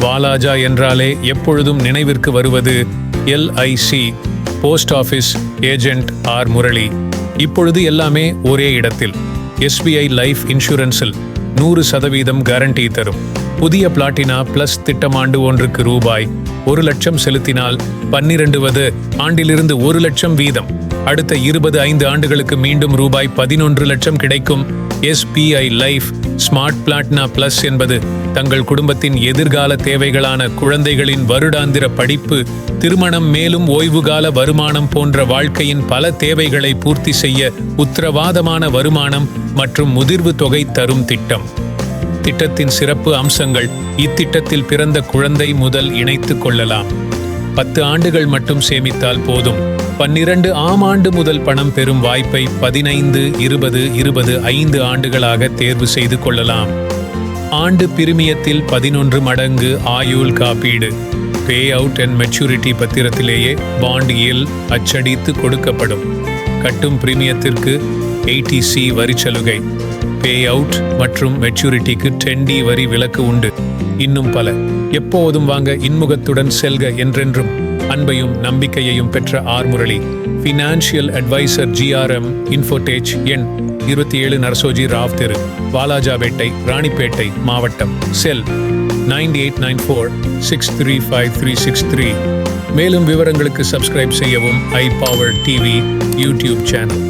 வாலாஜா என்றாலே எப்பொழுதும் நினைவிற்கு வருவது LIC post office agent R Murali. இப்பொழுது எல்லாமே ஒரே இடத்தில். SBI லைஃப் இன்சூரன்ஸில் 100% கேரண்டி தரும் புதிய பிளாட்டினா பிளஸ் திட்டமாண்டு ஒன்றுக்கு ரூபாய் 1,00,000 செலுத்தினால் 12வது ஆண்டிலிருந்து 1,00,000 வீதம். அடுத்த 25 ஆண்டுகளுக்கு மீண்டும் ரூபாய் 11,00,000 கிடைக்கும். SBI life smart Platina plus என்பது தங்கள் குடும்பத்தின் எதிர்கால தேவைகளான குழந்தைகளின் வருடாந்திர படிப்பு, திருமணம், மேலும் ஓய்வுகால வருமானம் போன்ற வாழ்க்கையின் பல தேவைகளை பூர்த்தி செய்ய உத்தரவாதமான வருமானம் மற்றும் முதிர்வு தொகை தரும் திட்டம். திட்டத்தின் சிறப்பு அம்சங்கள்: இத்திட்டத்தில் பிறந்த குழந்தை முதல் இணைத்துக் கொள்ளலாம். 10 ஆண்டுகள் மட்டும் சேமித்தால் போதும். 12 ஆம் ஆண்டு முதல் பணம் பெறும் வாய்ப்பை 15, 20, 25 ஆண்டுகளாக தேர்வு செய்து கொள்ளலாம். ஆண்டு பிரிமியத்தில் 11 மடங்கு ஆயுள் காப்பீடு. பே அவுட் அண்ட் மெச்சூரிட்டி பத்திரத்திலேயே பாண்ட் இல் அச்சடித்து கொடுக்கப்படும். கட்டும் பிரீமியத்திற்கு 80C வரி சலுகை. பே அவுட் மற்றும் மெச்சூரிட்டிக்கு 10D வரி விலக்கு உண்டு. இன்னும் பல. எப்போதும் வாங்க, இன்முகத்துடன் செல்க. என்றென்றும் அன்பையும் நம்பிக்கையையும் பெற்ற R Murali, financial adviser, GRM Infotech, எண் 27, நரசோஜி ராவ் தெரு, வாலாஜாபேட்டை, ராணிப்பேட்டை மாவட்டம். செல் 9894635363. மேலும் விவரங்களுக்கு சப்ஸ்கிரைப் செய்யவும். iPower TV YouTube channel.